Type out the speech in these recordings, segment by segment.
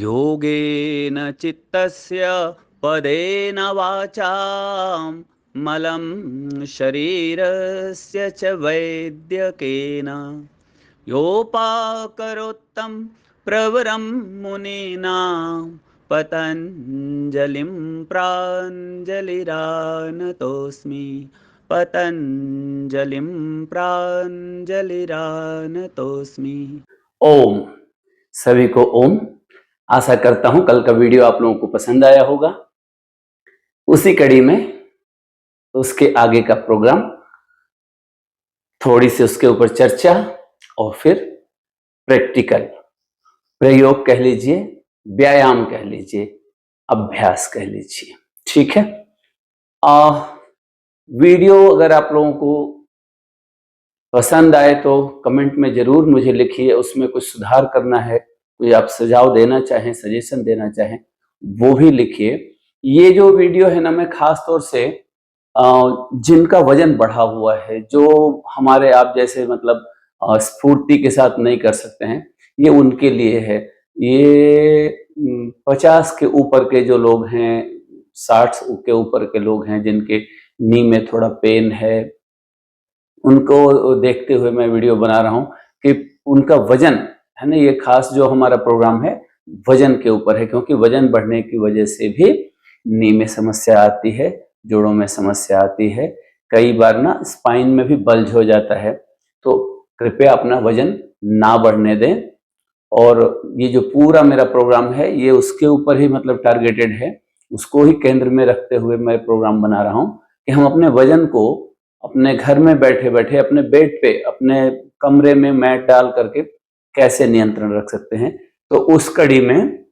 योगेन चित्तस्य पदेन वाचां मलं शरीरस्य च वैद्यकेन योपाकरोत्तं प्रवरं मुनीनां पतञ्जलिं प्राञ्जलिरानतोऽस्मि पतञ्जलिं प्राञ्जलिरानतोऽस्मि। ओम। सभी को ओम। आशा करता हूं कल का वीडियो आप लोगों को पसंद आया होगा। उसी कड़ी में उसके आगे का प्रोग्राम, थोड़ी सी उसके ऊपर चर्चा और फिर प्रैक्टिकल प्रयोग कह लीजिए, व्यायाम कह लीजिए, अभ्यास कह लीजिए। ठीक है। वीडियो अगर आप लोगों को पसंद आए तो कमेंट में जरूर मुझे लिखिए। उसमें कुछ सुधार करना है, कोई आप सुझाव देना चाहें, सजेशन देना चाहें, वो भी लिखिए। ये जो वीडियो है ना, मैं खास तौर से जिनका वजन बढ़ा हुआ है, जो हमारे आप जैसे मतलब स्फूर्ति के साथ नहीं कर सकते हैं, ये उनके लिए है। ये 50 के ऊपर के जो लोग हैं, 60 के ऊपर के लोग हैं, जिनके नी में थोड़ा पेन है, उनको देखते हुए मैं वीडियो बना रहा हूं कि उनका वजन है ना, ये खास जो हमारा प्रोग्राम है वजन के ऊपर है, क्योंकि वजन बढ़ने की वजह से भी नी में समस्या आती है, जोड़ों में समस्या आती है, कई बार ना स्पाइन में भी बल्ज हो जाता है। तो कृपया अपना वजन ना बढ़ने दें। और ये जो पूरा मेरा प्रोग्राम है ये उसके ऊपर ही मतलब टारगेटेड है, उसको ही केंद्र में रखते हुए मैं प्रोग्राम बना रहा हूं कि हम अपने वजन को अपने घर में बैठे बैठे अपने बेड पे, अपने कमरे में मैट डाल करके कैसे नियंत्रण रख सकते हैं। तो उस कड़ी में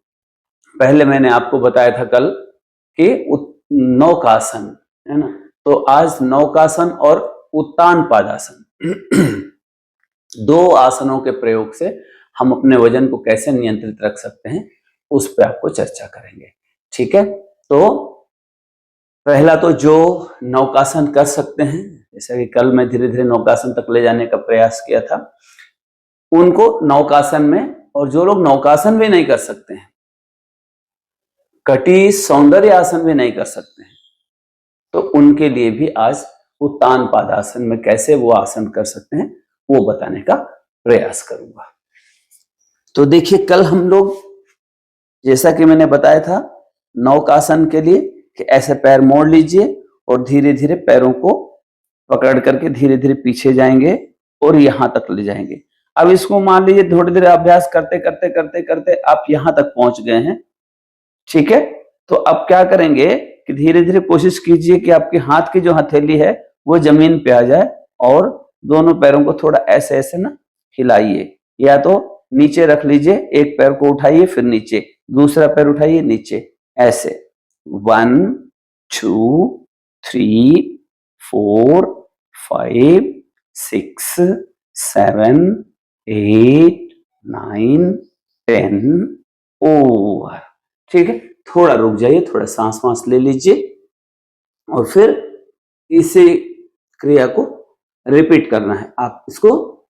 पहले मैंने आपको बताया था कल कि नौकासन है ना, तो आज नौकासन और उत्तान पादासन दो आसनों के प्रयोग से हम अपने वजन को कैसे नियंत्रित रख सकते हैं, उस पर आपको चर्चा करेंगे। ठीक है। तो पहला तो जो नौकासन कर सकते हैं, जैसा कि कल मैं धीरे धीरे नौकासन तक ले जाने का प्रयास किया था, उनको नौकासन में, और जो लोग नौकासन भी नहीं कर सकते हैं, कटी सौंदर्य आसन भी नहीं कर सकते हैं, तो उनके लिए भी आज उत्तान पादासन में कैसे वो आसन कर सकते हैं वो बताने का प्रयास करूंगा। तो देखिए, कल हम लोग जैसा कि मैंने बताया था नौकासन के लिए कि ऐसे पैर मोड़ लीजिए और धीरे धीरे पैरों को पकड़ करके धीरे धीरे पीछे जाएंगे और यहां तक ले जाएंगे। अब इसको मान लीजिए थोड़ी देर अभ्यास करते करते करते करते आप यहां तक पहुंच गए हैं। ठीक है। तो अब क्या करेंगे कि धीरे धीरे कोशिश कीजिए कि आपके हाथ की जो हथेली है वो जमीन पे आ जाए और दोनों पैरों को थोड़ा ऐसे ऐसे ना हिलाइए, या तो नीचे रख लीजिए, एक पैर को उठाइए फिर नीचे, दूसरा पैर उठाइए नीचे, ऐसे 1 2 3 4 5 6 7 8 9 10 ओवर। ठीक है। थोड़ा रुक जाइए, थोड़ा सांस वांस ले लीजिए और फिर इसी क्रिया को रिपीट करना है। आप इसको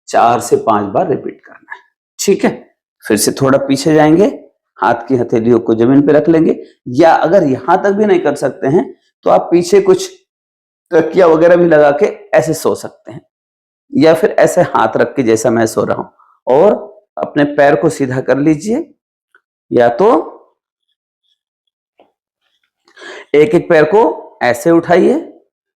4 से 5 बार रिपीट करना है। ठीक है। फिर से थोड़ा पीछे जाएंगे, हाथ की हथेलियों को जमीन पे रख लेंगे, या अगर यहां तक भी नहीं कर सकते हैं तो आप पीछे कुछ तकिया वगैरह भी लगा के ऐसे सो सकते हैं, या फिर ऐसे हाथ रख के जैसा मैं सो रहा हूं, और अपने पैर को सीधा कर लीजिए, या तो एक एक पैर को ऐसे उठाइए,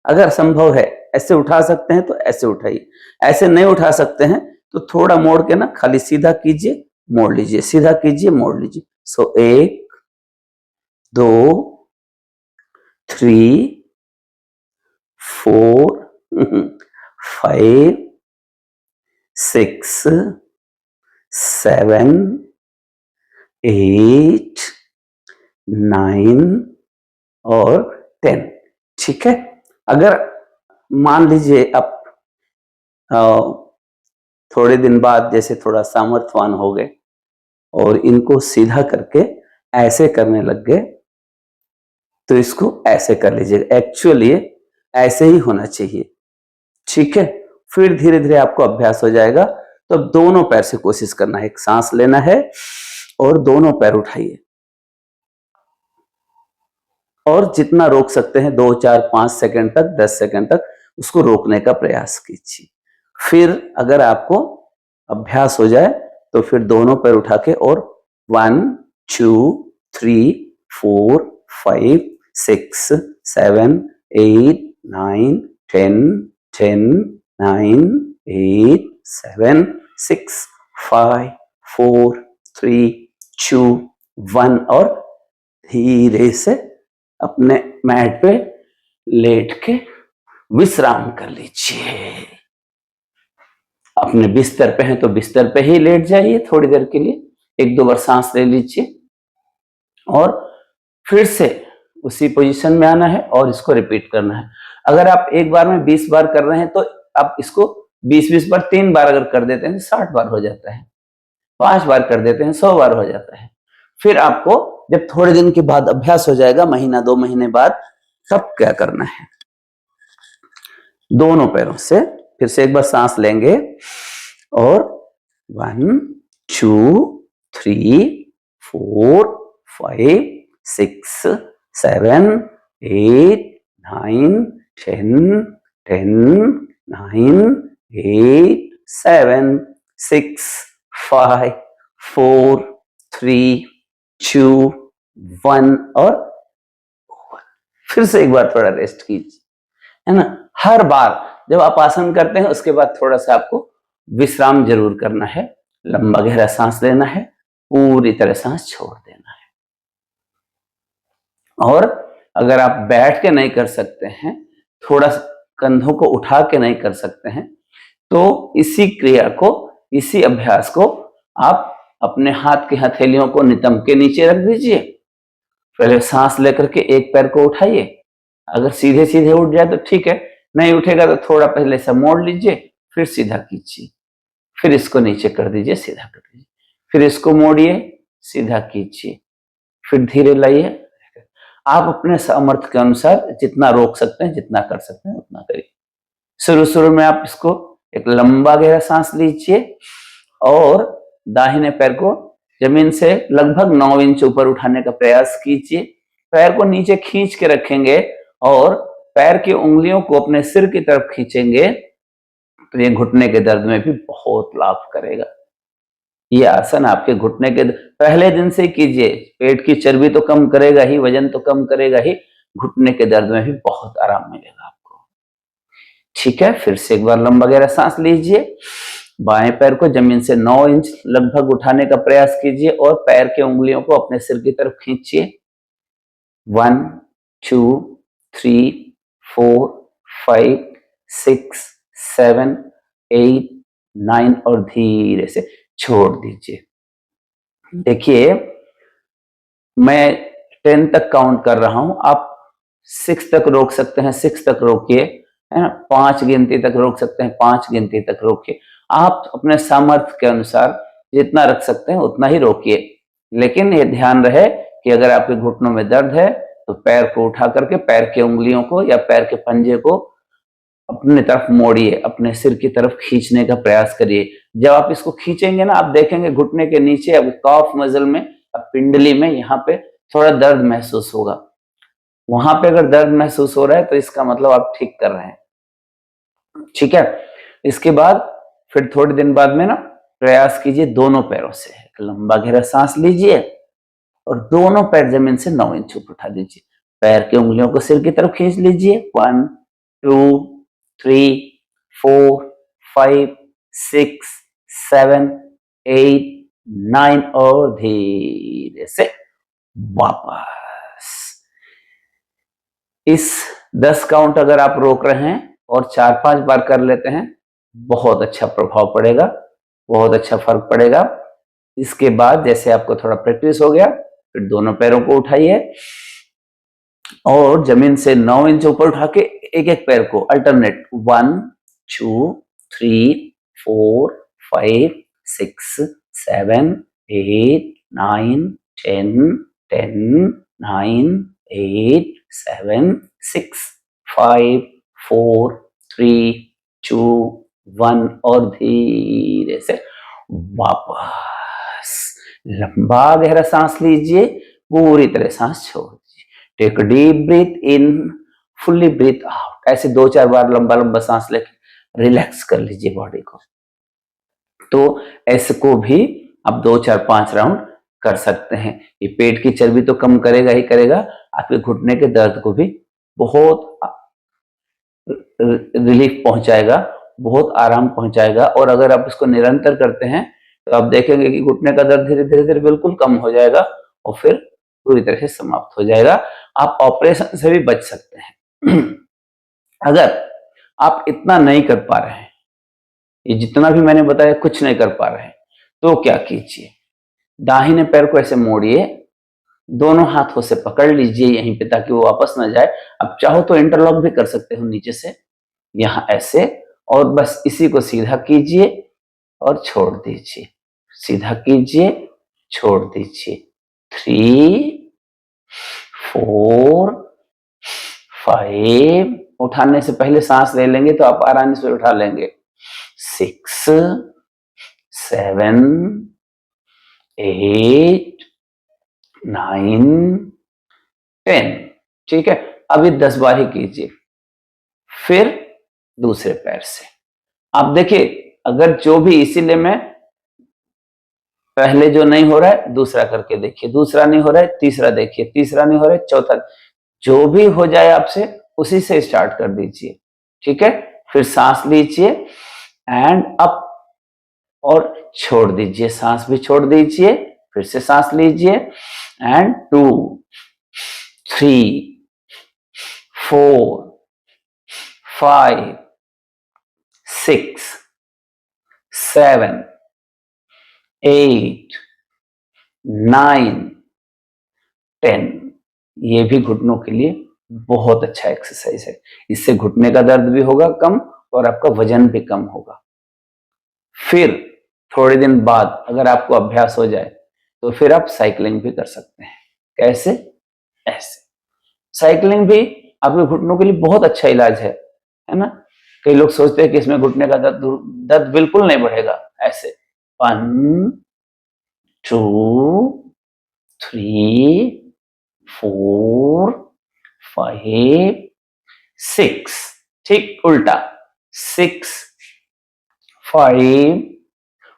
अगर संभव है ऐसे उठा सकते हैं तो ऐसे उठाइए, ऐसे नहीं उठा सकते हैं तो थोड़ा मोड़ के ना खाली सीधा कीजिए, मोड़ लीजिए, सीधा कीजिए, मोड़ लीजिए। सो 1 2 3 4 5 6 7 8 9 और 10। ठीक है। अगर मान लीजिए आप थोड़े दिन बाद जैसे थोड़ा सामर्थ्यवान हो गए और इनको सीधा करके ऐसे करने लग गए, तो इसको ऐसे कर लीजिए। एक्चुअली ऐसे ही होना चाहिए। ठीक है। फिर धीरे धीरे आपको अभ्यास हो जाएगा। तो दोनों पैर से कोशिश करना है, एक सांस लेना है और दोनों पैर उठाइए और जितना रोक सकते हैं 2, 4, 5 सेकंड तक, 10 सेकंड तक उसको रोकने का प्रयास कीजिए। फिर अगर आपको अभ्यास हो जाए तो फिर दोनों पैर उठा के और 1, 2, 3, 4, 5, 6, 7, 8, 9, 10, 10, 9, 8, 7, 6, 5, 4, 3, 2, 1 और धीरे से अपने मैट पे लेट के विश्राम कर लीजिए। अपने बिस्तर पे हैं तो बिस्तर पे ही लेट जाइए थोड़ी देर के लिए, 1-2 बार सांस ले लीजिए और फिर से उसी पोजीशन में आना है और इसको रिपीट करना है। अगर आप एक बार में 20 बार कर रहे हैं तो आप इसको 20-20 बार 3 बार अगर कर देते हैं 60 बार हो जाता है, 5 बार कर देते हैं 100 बार हो जाता है। फिर आपको जब थोड़े दिन के बाद अभ्यास हो जाएगा, महीना 2 महीने बाद, तब क्या करना है, दोनों पैरों से फिर से एक बार सांस लेंगे और 1, 2, 3, 4, 5, 6, 7, 8, 9, 10, 10, 9, 8, 7, 6, 5, 4, 3, 2, 1 और फिर से एक बार थोड़ा रेस्ट कीजिए, है ना। हर बार जब आप आसन करते हैं उसके बाद थोड़ा सा आपको विश्राम जरूर करना है, लंबा गहरा सांस लेना है, पूरी तरह सांस छोड़ देना है। और अगर आप बैठ के नहीं कर सकते हैं, थोड़ा कंधों को उठा के नहीं कर सकते हैं, तो इसी क्रिया को, इसी अभ्यास को आप अपने हाथ की हथेलियों को नितंब के नीचे रख दीजिए। पहले सांस लेकर के एक पैर को उठाइए, अगर सीधे सीधे उठ जाए तो ठीक है, नहीं उठेगा तो थोड़ा पहले से मोड़ लीजिए, फिर सीधा कीजिए, फिर इसको नीचे कर दीजिए, सीधा कर दीजिए, फिर इसको मोड़िए, सीधा कीजिए, फिर धीरे लाइए। आप अपने सामर्थ्य के अनुसार जितना रोक सकते हैं, जितना कर सकते हैं उतना करिए। शुरू शुरू में आप इसको एक लंबा गहरा सांस लीजिए और दाहिने पैर को जमीन से लगभग 9 इंच ऊपर उठाने का प्रयास कीजिए। पैर को नीचे खींच के रखेंगे और पैर की उंगलियों को अपने सिर की तरफ खींचेंगे तो ये घुटने के दर्द में भी बहुत लाभ करेगा। ये आसन आपके घुटने के पहले दिन से कीजिए, पेट की चर्बी तो कम करेगा ही, वजन तो कम करेगा ही, घुटने के दर्द में भी बहुत आराम मिलेगा आपको। ठीक है, फिर से एक बार लंबा गहरा सांस लीजिए, बाएं पैर को जमीन से 9 इंच लगभग उठाने का प्रयास कीजिए और पैर के उंगलियों को अपने सिर की तरफ खींचिए। 1, 2, 3, 4, 5, 6, 7, 8, 9 और धीरे से छोड़ दीजिए। देखिए मैं 10 तक काउंट कर रहा हूं, आप 6 तक रोक सकते हैं, 6 तक रोकिए, है ना। 5 गिनती तक रोक सकते हैं, 5 गिनती तक रोकिए। आप अपने सामर्थ्य के अनुसार जितना रख सकते हैं उतना ही रोकिए, लेकिन ये ध्यान रहे कि अगर आपके घुटनों में दर्द है तो पैर को उठा करके पैर की उंगलियों को या पैर के पंजे को अपने तरफ मोड़िए, अपने सिर की तरफ खींचने का प्रयास करिए। जब आप इसको खींचेंगे ना, आप देखेंगे घुटने के नीचे, अब कॉफ मसल में, अब पिंडली में, यहाँ पे थोड़ा दर्द महसूस होगा। वहां पे अगर दर्द महसूस हो रहा है तो इसका मतलब आप ठीक कर रहे हैं। ठीक है, इसके बाद फिर थोड़े दिन बाद में ना प्रयास कीजिए दोनों पैरों से, लंबा गहरा सांस लीजिए और दोनों पैर जमीन से 9 इंच ऊपर उठा दीजिए। पैर की उंगलियों को सिर की तरफ खींच लीजिए। 1, 2, 3, 4, 5, 6, 7, 8, 9 और धीरे से वापस। इस 10 काउंट अगर आप रोक रहे हैं और 4-5 बार कर लेते हैं, बहुत अच्छा प्रभाव पड़ेगा, बहुत अच्छा फर्क पड़ेगा। इसके बाद जैसे आपको थोड़ा प्रैक्टिस हो गया, फिर दोनों पैरों को उठाइए और जमीन से 9 इंच ऊपर उठा के एक एक पैर को अल्टरनेट 1, 2, 3, 4, 5, 6, 7, 8, 9, 10, 10, 9, 8, 7, 6, 5, 4, 3, 2, 1 और धीरे से वापस। लंबा गहरा सांस लीजिए, पूरी तरह सांस छोड़ दीजिए। टेक डीप ब्रीथ इन, फुल्ली ब्रीथ आउट। ऐसे 2-4 बार लंबा लंबा सांस लेके रिलैक्स कर लीजिए बॉडी को। तो ऐसे को भी आप 2-4-5 राउंड कर सकते हैं। ये पेट की चर्बी तो कम करेगा ही करेगा, आपके घुटने के दर्द को भी बहुत रिलीफ पहुंचाएगा, बहुत आराम पहुंचाएगा। और अगर आप इसको निरंतर करते हैं तो आप देखेंगे कि घुटने का दर्द धीरे धीरे धीरे बिल्कुल कम हो जाएगा और फिर पूरी तरह से समाप्त हो जाएगा। आप ऑपरेशन से भी बच सकते हैं। अगर आप इतना नहीं कर पा रहे हैं, ये जितना भी मैंने बताया कुछ नहीं कर पा रहे हैं, तो क्या कीजिए, दाहिने पैर को ऐसे मोड़िए, दोनों हाथों से पकड़ लीजिए यहीं पे ताकि वो वापस ना जाए। अब चाहो तो इंटरलॉक भी कर सकते हो नीचे से, यहां ऐसे, और बस इसी को सीधा कीजिए और छोड़ दीजिए, सीधा कीजिए, छोड़ दीजिए। 3, 4, 5, उठाने से पहले सांस ले लेंगे तो आप आराम से उठा लेंगे। 6, 7, 8, 9, 10। ठीक है, अभी 10 बार ही कीजिए। फिर दूसरे पैर से आप देखिए, अगर जो भी, इसीलिए मैं पहले जो नहीं हो रहा है दूसरा करके देखिए, दूसरा नहीं हो रहा है तीसरा देखिए, तीसरा नहीं हो रहा है चौथा, जो भी हो जाए आपसे उसी से स्टार्ट कर दीजिए। ठीक है, फिर सांस लीजिए एंड अप और छोड़ दीजिए, सांस भी छोड़ दीजिए, फिर से सांस लीजिए एंड 2, 3, 4, 5, 6, 7, 8, 9, 10। ये भी घुटनों के लिए बहुत अच्छा एक्सरसाइज है। इससे घुटने का दर्द भी होगा कम और आपका वजन भी कम होगा। फिर थोड़े दिन बाद अगर आपको अभ्यास हो जाए तो फिर आप साइकिलिंग भी कर सकते हैं। कैसे? ऐसे साइकिलिंग भी आपके घुटनों के लिए बहुत अच्छा इलाज है ना। कई लोग सोचते हैं कि इसमें घुटने का दर्द बिल्कुल नहीं बढ़ेगा। ऐसे 1, 2, 3, 4, 5, 6, ठीक उल्टा 6, 5,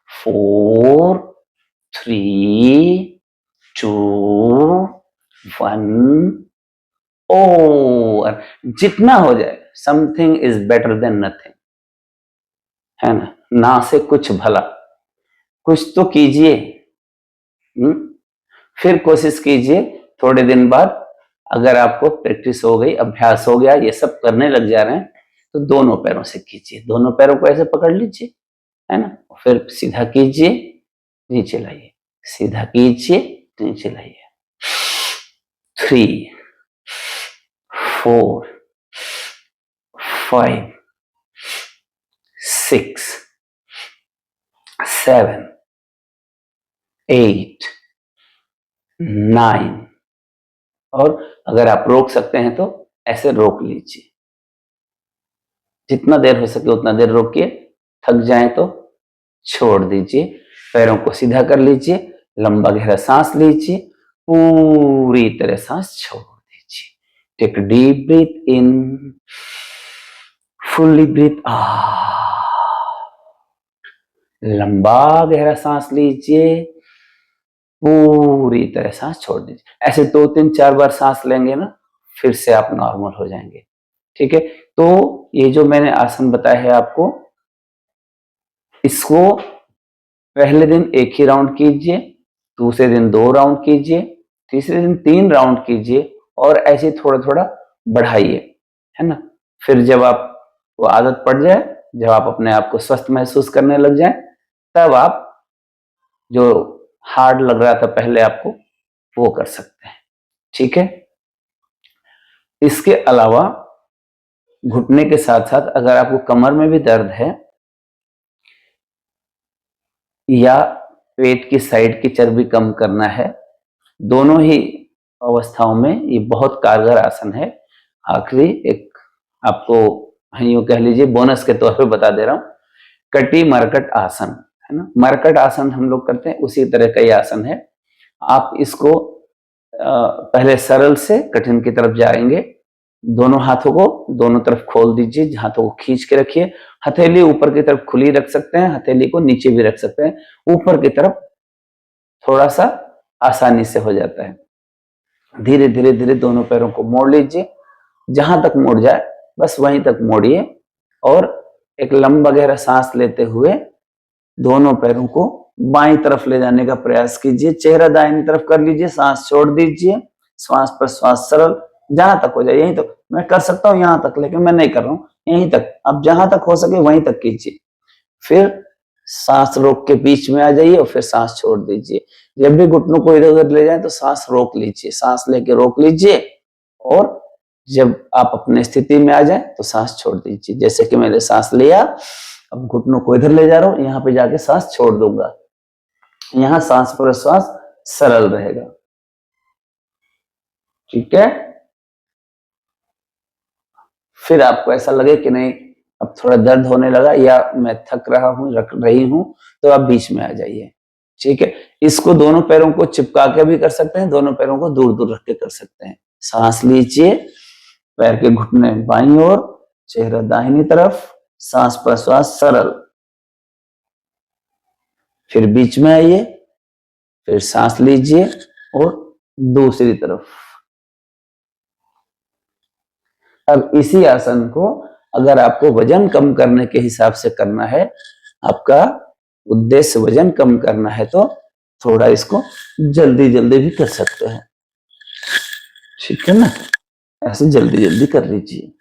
4, 3, 2, 1 और जितना हो जाए, something is better than nothing, है ना से कुछ भला, कुछ तो कीजिए। फिर कोशिश कीजिए थोड़े दिन बाद, अगर आपको प्रैक्टिस हो गई, अभ्यास हो गया, ये सब करने लग जा रहे हैं, तो दोनों पैरों से कीजिए, दोनों पैरों को ऐसे पकड़ लीजिए, है ना, फिर सीधा कीजिए, नीचे लाइए, सीधा कीजिए, नीचे लाइए। 3, 4, 5, 6, 7, 8, 9 और अगर आप रोक सकते हैं तो ऐसे रोक लीजिए, जितना देर हो सके उतना देर रोकिए, थक जाए तो छोड़ दीजिए, पैरों को सीधा कर लीजिए, लंबा गहरा सांस लीजिए, पूरी तरह सांस छोड़ दीजिए। टेक डीप ब्रीथ इन, फुल्ली ब्रीथ आउट, लंबा गहरा सांस लीजिए, पूरी तरह सांस छोड़ दीजिए। ऐसे 2-3-4 बार सांस लेंगे ना, फिर से आप नॉर्मल हो जाएंगे। ठीक है, तो ये जो मैंने आसन बताया है आपको, इसको पहले दिन 1 ही राउंड कीजिए, दूसरे दिन 2 राउंड कीजिए, तीसरे दिन 3 राउंड कीजिए और ऐसे थोड़ा थोड़ा बढ़ाइए, है ना। फिर जब आपको आदत पड़ जाए, जब आप अपने आप को स्वस्थ महसूस करने लग जाए, तब आप जो हार्ड लग रहा था पहले आपको, वो कर सकते हैं। ठीक है, इसके अलावा घुटने के साथ साथ अगर आपको कमर में भी दर्द है या पेट की साइड की चर्बी कम करना है, दोनों ही अवस्थाओं में ये बहुत कारगर आसन है। आखिरी एक आपको यूं कह लीजिए बोनस के तौर पे बता दे रहा हूं, कटी मरकट आसन, है ना। मरकट आसन हम लोग करते हैं, उसी तरह का ये आसन है। आप इसको पहले सरल से कठिन की तरफ जाएंगे। दोनों हाथों को दोनों तरफ खोल दीजिए, हाथों को खींच के रखिए। हथेली ऊपर की तरफ खुली रख सकते हैं, हथेली को नीचे भी रख सकते हैं। ऊपर की तरफ थोड़ा सा आसानी से हो जाता है। धीरे धीरे धीरे दोनों पैरों को मोड़ लीजिए, जहां तक मोड़ जाए बस वहीं तक मोड़िए। और एक लंबा गहरा सांस लेते हुए दोनों पैरों को बाईं तरफ ले जाने का प्रयास कीजिए। चेहरा दाहिनी तरफ कर लीजिए, सांस छोड़ दीजिए। श्वास प्रश्वास सरल, जहां तक हो जाए। यहीं तक मैं कर सकता हूं, यहां तक, लेकिन मैं नहीं कर रहा हूं, यहीं तक। अब जहां तक हो सके वहीं तक कीजिए। फिर सांस रोक के बीच में आ जाइए और फिर सांस छोड़ दीजिए। जब भी घुटनों को इधर उधर ले जाए तो सांस रोक लीजिए, सांस लेके रोक लीजिए। और जब आप अपने स्थिति में आ जाए तो सांस छोड़ दीजिए। जैसे कि मैंने सांस लिया, अब घुटनों को इधर ले जा रहा हूं, यहां पे जाके सांस छोड़ दूंगा। यहां सांस प्रश्वास सरल रहेगा। ठीक है। फिर आपको ऐसा लगे कि नहीं अब थोड़ा दर्द होने लगा या मैं थक रहा हूं, रख रही हूं, तो आप बीच में आ जाइए। ठीक है। इसको दोनों पैरों को चिपका के भी कर सकते हैं, दोनों पैरों को दूर दूर रख के कर सकते हैं। सांस लीजिए, पैर के घुटने बाईं ओर, चेहरा दाहिनी तरफ, सांस प्रश्वास सरल। फिर बीच में आइए, फिर सांस लीजिए और दूसरी तरफ। अब इसी आसन को अगर आपको वजन कम करने के हिसाब से करना है, आपका उद्देश्य वजन कम करना है, तो थोड़ा इसको जल्दी जल्दी भी कर सकते हैं। ठीक है ना, ऐसे जल्दी जल्दी कर लीजिए।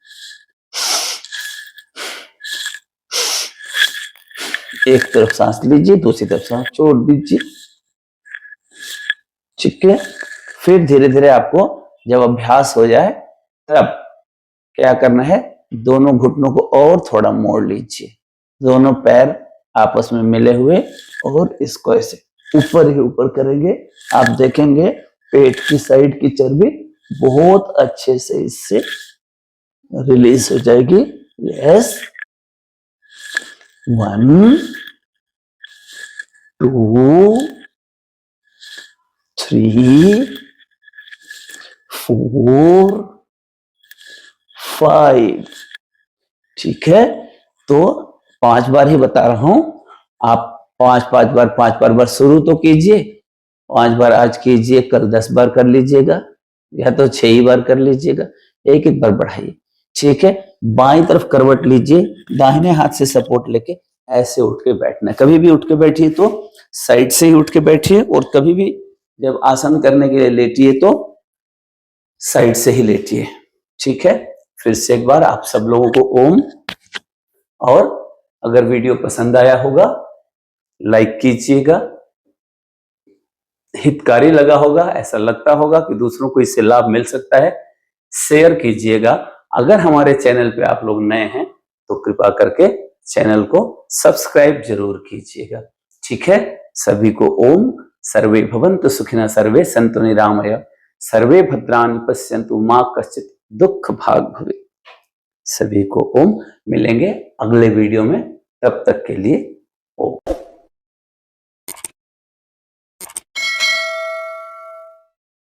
एक तरफ सांस लीजिए, दूसरी तरफ सांस छोड़ दीजिए। ठीक है। फिर धीरे धीरे आपको जब अभ्यास हो जाए तब क्या करना है, दोनों घुटनों को और थोड़ा मोड़ लीजिए, दोनों पैर आपस में मिले हुए, और इसको ऐसे ऊपर ही ऊपर करेंगे। आप देखेंगे पेट की साइड की चर्बी बहुत अच्छे से इससे रिलीज हो जाएगी। यस, 1 2 3 4 5। ठीक है। तो 5 बार ही बता रहा हूं, आप 5 बार शुरू तो कीजिए। 5 बार आज कीजिए, कल 10 बार कर लीजिएगा, या तो 6 ही बार कर लीजिएगा, एक एक बार बढ़ाइए। ठीक है। बाईं तरफ करवट लीजिए, दाहिने हाथ से सपोर्ट लेके ऐसे उठ के बैठना है। कभी भी उठ के बैठिए तो साइड से ही उठ के बैठिए, और कभी भी जब आसन करने के लिए लेटिए तो साइड से ही लेटिए। ठीक है। फिर से एक बार आप सब लोगों को ओम। और अगर वीडियो पसंद आया होगा लाइक कीजिएगा, हितकारी लगा होगा, ऐसा लगता होगा कि दूसरों को इससे लाभ मिल सकता है, शेयर कीजिएगा। अगर हमारे चैनल पे आप लोग नए हैं तो कृपा करके चैनल को सब्सक्राइब जरूर कीजिएगा। ठीक है। सभी को ओम। सर्वे भवन्तु सुखिनः, सर्वे सन्तु निरामया, सर्वे भद्राणि पश्यन्तु मा कश्चित् दुःख भाग् भवेत्। सभी को ओम। मिलेंगे अगले वीडियो में, तब तक के लिए ओम।